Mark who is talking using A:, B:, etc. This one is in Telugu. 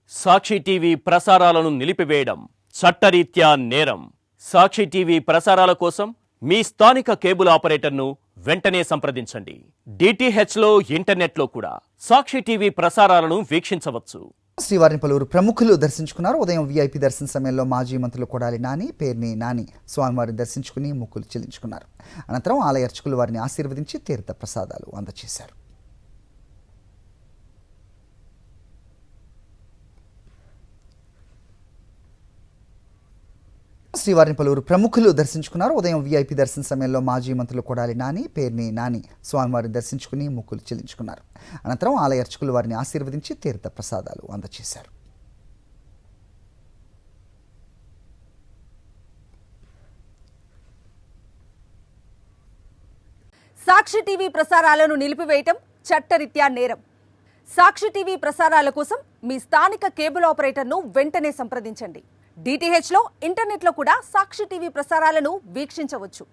A: సాక్షి టీవీ ప్రసారాలను నిలిపివేయడం చట్టరీత్యా నేరం. సాక్షి టీవీ ప్రసారాల కోసం మీ స్థానిక కేబుల్ ఆపరేటర్ను వెంటనే సంప్రదించండి. డిటిహెచ్లో ఇంటర్నెట్లో కూడా సాక్షి టీవీ ప్రసారాలను వీక్షించవచ్చు.
B: శ్రీవారిని పలువురు ప్రముఖులు దర్శించుకున్నారు. ఉదయం వీఐపీ దర్శన సమయంలో మాజీ మంత్రులు కొడాలి నాని, పేర్ని నాని స్వామివారిని దర్శించుకుని మొక్కులు చెల్లించుకున్నారు. అనంతరం ఆలయ అర్చకులు వారిని ఆశీర్వదించి తీర్థ ప్రసాదాలు అందజేశారు. శ్రీవారిని పలువురు ప్రముఖులు దర్శించుకున్నారు. ఉదయం వీఐపీ దర్శన సమయంలో మాజీ మంత్రులు కొడాలి నాని, పేర్ని నాని స్వామివారిని దర్శించుకుని మొక్కులు చెల్లించుకున్నారు. అనంతరం ఆలయ అర్చకులు వారిని ఆశీర్వదించి తీర్థ ప్రసాదాలు అందజేశారు.
C: సాక్షి టీవీ ప్రసారాలను నిలిపివేయటం చట్టరీత్యా నేరం. సాక్షి టీవీ ప్రసారాల కోసం మీ స్థానిక కేబుల్ ఆపరేటర్ను వెంటనే సంప్రదించండి. డిటిహెచ్లో ఇంటర్నెట్లో కూడా సాక్షి టీవీ ప్రసారాలను వీక్షించవచ్చు.